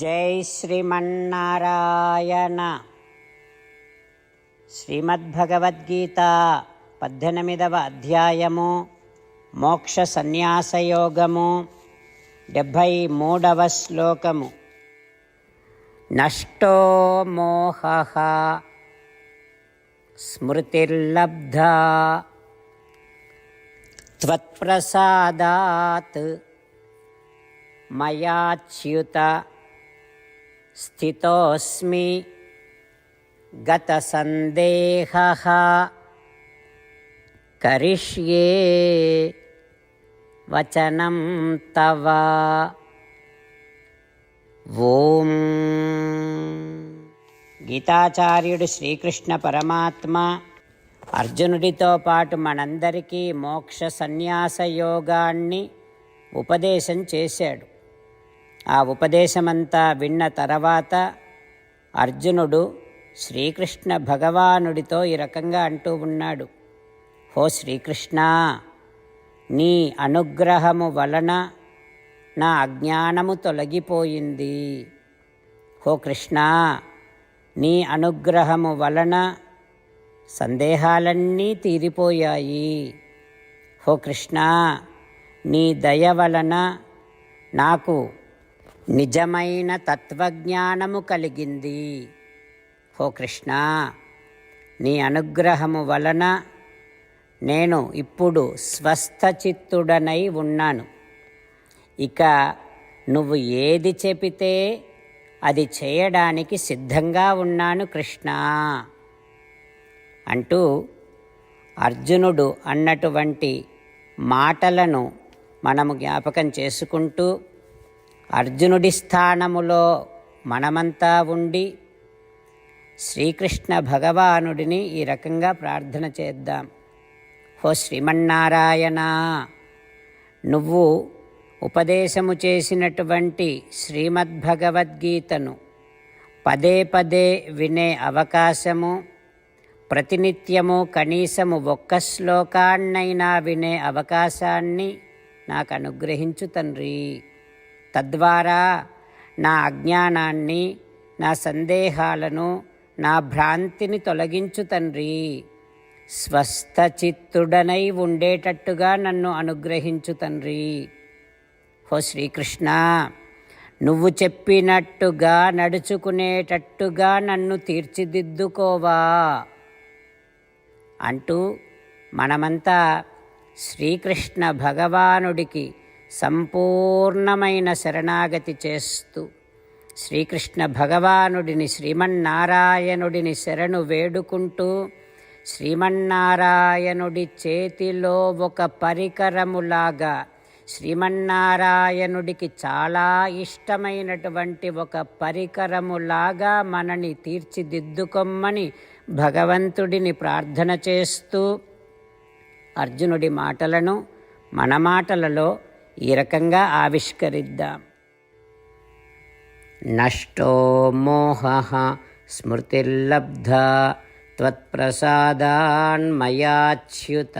జై శ్రీమన్నారాయణ. శ్రీమద్భగవద్గీత 18వ అధ్యాయము మోక్ష సన్యాసయోగము 73వ శ్లోకము. నష్టో మోహః స్మృతిర్లబ్ధా త్వత్ప్రసాదాత్ మయాచ్యుత స్థితోస్మి గతసందేహః కరిష్యే వచనం తవ. ఓం. గీతాచార్యుడు శ్రీకృష్ణ పరమాత్మ అర్జునుడితో పాటు మనందరికీ మోక్ష సన్యాస యోగాన్ని ఉపదేశం చేశాడు. ఆ ఉపదేశమంతా విన్న తర్వాత అర్జునుడు శ్రీకృష్ణ భగవానుడితో ఈ రకంగా అంటూ ఉన్నాడు. హో శ్రీకృష్ణ, నీ అనుగ్రహము వలన నా అజ్ఞానము తొలగిపోయింది. హో కృష్ణ, నీ అనుగ్రహము వలన సందేహాలన్నీ తీరిపోయాయి. హో కృష్ణ, నీ దయ వలన నాకు నిజమైన తత్వజ్ఞానము కలిగింది. హో కృష్ణ, నీ అనుగ్రహము వలన నేను ఇప్పుడు స్వస్థచిత్తుడనై ఉన్నాను. ఇక నువ్వు ఏది చెబితే అది చేయడానికి సిద్ధంగా ఉన్నాను కృష్ణ అంటూ అర్జునుడు అన్నటువంటి మాటలను మనము జ్ఞాపకం చేసుకుంటూ అర్జునుడి స్థానములో మనమంతా ఉండి శ్రీకృష్ణ భగవానుడిని ఈ రకంగా ప్రార్థన చేద్దాం. హో శ్రీమన్నారాయణ, నువ్వు ఉపదేశము చేసినటువంటి శ్రీమద్భగవద్గీతను పదే పదే వినే అవకాశము, ప్రతినిత్యము కనీసము ఒక్క శ్లోకాన్నైనా వినే అవకాశాన్ని నాకు అనుగ్రహించు తండ్రి. తద్వారా నా అజ్ఞానాన్ని, నా సందేహాలను, నా భ్రాంతిని తొలగించు తండ్రి. స్వస్థచిత్తుడనై ఉండేటట్టుగా నన్ను అనుగ్రహించు తండ్రి. హో శ్రీకృష్ణ, నువ్వు చెప్పినట్టుగా నడుచుకునేటట్టుగా నన్ను తీర్చిదిద్దుకోవా అంటూ మనమంతా శ్రీకృష్ణ భగవానుడికి సంపూర్ణమైన శరణాగతి చేస్తూ శ్రీకృష్ణ భగవానుడిని, శ్రీమన్నారాయణుడిని శరణు వేడుకుంటూ శ్రీమన్నారాయణుడి చేతిలో ఒక పరికరములాగా, శ్రీమన్నారాయణుడికి చాలా ఇష్టమైనటువంటి ఒక పరికరములాగా మనని తీర్చిదిద్దుకొమ్మని భగవంతుడిని ప్రార్థన చేస్తూ అర్జునుడి మాటలను మన మాటలలో ఈ రకంగా ఆవిష్కరిద్దాం. నష్టో మోహః స్మృతిర్లబ్ధా త్వత్ప్రసాదాన్మయాచ్యుత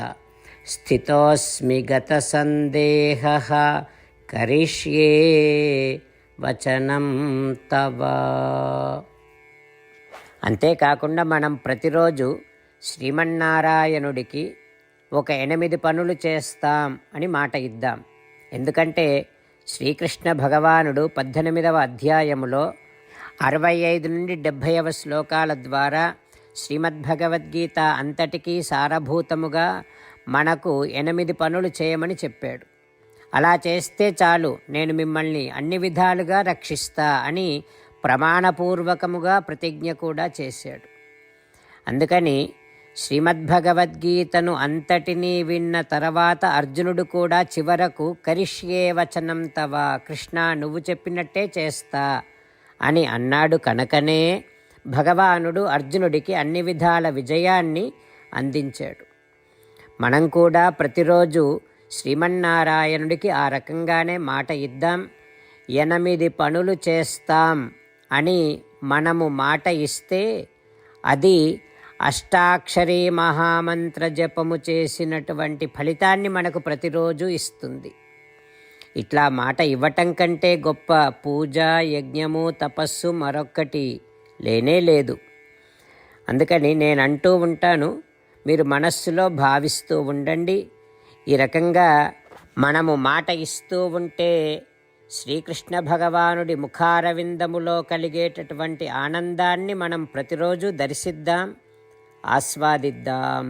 స్థితోస్మి గతసందేహః కరిష్యే వచనం తవ. అంతేకాకుండా మనం ప్రతిరోజు శ్రీమన్నారాయణుడికి ఒక 8 పనులు చేస్తాం అని మాట ఇద్దాం. ఎందుకంటే శ్రీకృష్ణ భగవానుడు 18వ అధ్యాయములో 65 నుండి 70వ శ్లోకాల ద్వారా శ్రీమద్భగవద్గీత అంతటికీ సారభూతముగా మనకు 8 పనులు చేయమని చెప్పాడు. అలా చేస్తే చాలు, నేను మిమ్మల్ని అన్ని విధాలుగా రక్షిస్తా అని ప్రమాణపూర్వకముగా ప్రతిజ్ఞ కూడా చేశాడు. అందుకని శ్రీమద్భగవద్గీతను అంతటినీ విన్న తర్వాత అర్జునుడు కూడా చివరకు కరిష్యే వచనం తవ, కృష్ణ నువ్వు చెప్పినట్టే చేస్తా అని అన్నాడు. కనుకనే భగవానుడు అర్జునుడికి అన్ని విధాల విజయాన్ని అందించాడు. మనం కూడా ప్రతిరోజు శ్రీమన్నారాయణుడికి ఆ రకంగానే మాట ఇద్దాం. 8 పనులు చేస్తాం అని మనము మాట ఇస్తే అది అష్టాక్షరీ మహామంత్ర జపము చేసినటువంటి ఫలితాన్ని మనకు ప్రతిరోజు ఇస్తుంది. ఇట్లా మాట ఇవ్వటం కంటే గొప్ప పూజ, యజ్ఞము, తపస్సు మరొక్కటి లేనే లేదు. అందుకని నేను అంటూ ఉంటాను, మీరు మనస్సులో భావిస్తూ ఉండండి. ఈ రకంగా మనము మాట ఇస్తూ ఉంటే శ్రీకృష్ణ భగవానుడి ముఖారవిందములో కలిగేటటువంటి ఆనందాన్ని మనం ప్రతిరోజు దర్శిద్దాం, ఆస్వాదిద్దాం.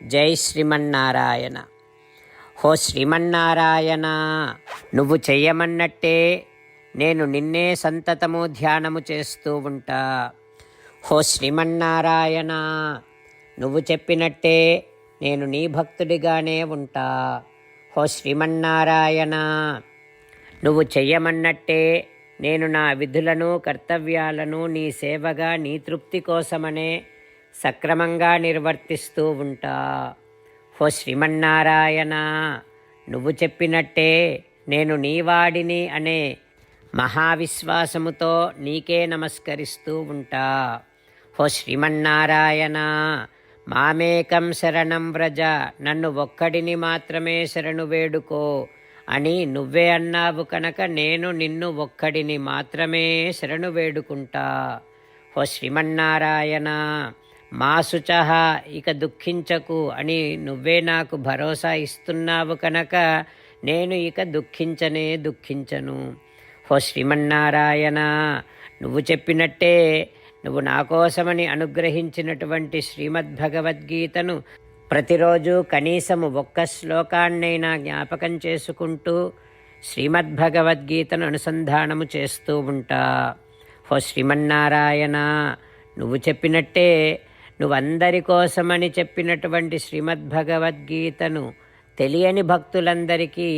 జై శ్రీమన్నారాయణ. హో శ్రీమన్నారాయణ, నువ్వు చెయ్యమన్నట్టే నేను నిన్నే సంతతము ధ్యానము చేస్తూ ఉంటా. హో శ్రీమన్నారాయణ, నువ్వు చెప్పినట్టే నేను నీ భక్తుడిగానే ఉంటా. హో శ్రీమన్నారాయణ, నువ్వు చెయ్యమన్నట్టే నేను నా విధులను, కర్తవ్యాలను నీ సేవగా, నీ తృప్తి కోసమనే సక్రమంగా నిర్వర్తిస్తూ ఉంటా. హో శ్రీమన్నారాయణ, నువ్వు చెప్పినట్టే నేను నీవాడిని అనే మహావిశ్వాసముతో నీకే నమస్కరిస్తూ ఉంటా. హో శ్రీమన్నారాయణ, మామేకం శరణం వ్రజ, నన్ను ఒక్కడిని మాత్రమే శరణు వేడుకో అని నువ్వే అన్నావు కనుక నేను నిన్ను ఒక్కడిని మాత్రమే శరణు వేడుకుంటా. హో శ్రీమన్నారాయణ, మా శుచః, ఇక దుఃఖించకు అని నువ్వే నాకు భరోసా ఇస్తున్నావు కనుక నేను ఇక దుఃఖించను. హో శ్రీమన్నారాయణ, నువ్వు చెప్పినట్టే నువ్వు నా కోసమని అనుగ్రహించినటువంటి శ్రీమద్భగవద్గీతను ప్రతిరోజు కనీసము ఒక్క శ్లోకాన్నైనా జ్ఞాపకం చేసుకుంటూ శ్రీమద్భగవద్గీతను అనుసంధానము చేస్తూ ఉంటా. హో శ్రీమన్నారాయణ, నువ్వు చెప్పినట్టే నువ్వందరి కోసమని చెప్పినటువంటి శ్రీమద్భగవద్గీతను తెలియని భక్తులందరికీ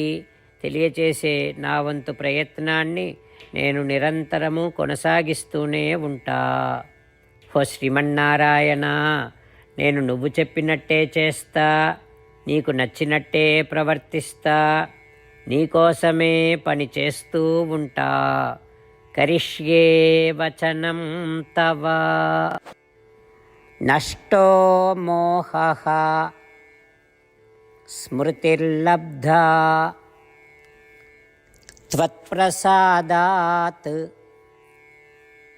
తెలియచేసే నా వంతు ప్రయత్నాన్ని నేను నిరంతరము కొనసాగిస్తూనే ఉంటా. హో శ్రీమన్నారాయణ, నేను నువ్వు చెప్పినట్టే చేస్తా, నీకు నచ్చినట్టే ప్రవర్తిస్తా, నీకోసమే పని చేస్తూ ఉంటా. కరిష్యే వచనం తవ. నష్టో మోహః స్మృతిర్లబ్ధా త్వత్ప్రసాదాత్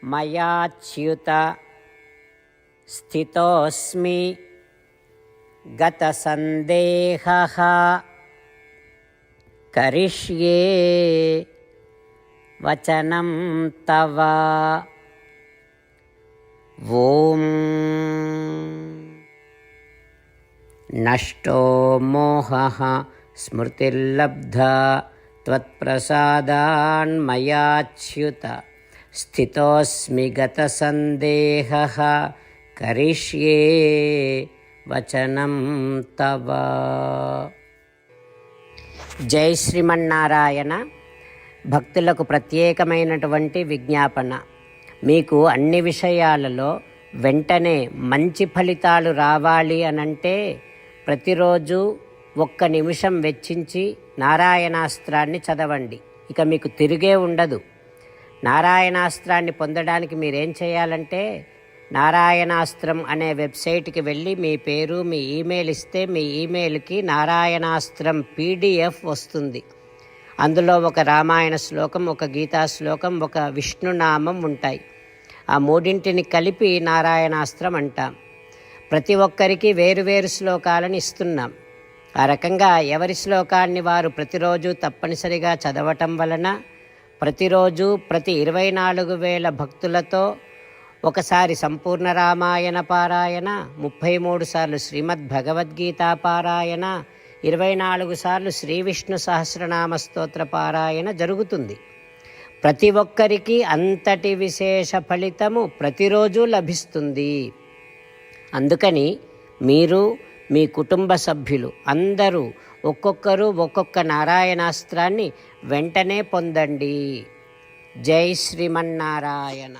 మయాచ్యుత స్థితోస్మి గతసందేహః కరిష్యే వచనం తవ. ఓం నష్టో మోహః స్మృతిర్లబ్ధా త్వత్ప్రసాదాన్మయాచ్యుత స్థితోస్మి గతసందేహః కరిష్యే వచనం తవ. జై శ్రీమన్నారాయణ. భక్తులకు ప్రత్యేకమైనటువంటి విజ్ఞాపన. మీకు అన్ని విషయాలలో వెంటనే మంచి ఫలితాలు రావాలి అనంటే ప్రతిరోజు 1 నిమిషం వెచ్చించి నారాయణాస్త్రాన్ని చదవండి. ఇక మీకు తిరిగే ఉండదు. నారాయణాస్త్రాన్ని పొందడానికి మీరేం చేయాలంటే నారాయణాస్త్రం అనే వెబ్సైట్కి వెళ్ళి మీ పేరు, మీ ఈమెయిల్ ఇస్తే మీ ఈమెయిల్కి నారాయణాస్త్రం PDF వస్తుంది. అందులో ఒక రామాయణ శ్లోకం, ఒక గీతా శ్లోకం, ఒక విష్ణునామం ఉంటాయి. ఆ మూడింటిని కలిపి నారాయణాస్త్రం అంటాం. ప్రతి ఒక్కరికి వేరువేరు శ్లోకాలను ఇస్తున్నాం. ఆ రకంగా ఎవరి శ్లోకాన్ని వారు ప్రతిరోజు తప్పనిసరిగా చదవటం వలన ప్రతిరోజు ప్రతి 24,000 భక్తులతో ఒకసారి సంపూర్ణ రామాయణ పారాయణ, 33 సార్లు శ్రీమద్భగవద్గీత పారాయణ, 24 సార్లు శ్రీ విష్ణు సహస్రనామ స్తోత్ర పారాయణ జరుగుతుంది. ప్రతి ఒక్కరికి అంతటి విశేష ఫలితము ప్రతిరోజు లభిస్తుంది. అందుకని మీరు, మీ కుటుంబ సభ్యులు అందరూ ఒక్కొక్కరు ఒక్కొక్క నారాయణాస్త్రాన్ని వెంటనే పొందండి. జై శ్రీమన్నారాయణ.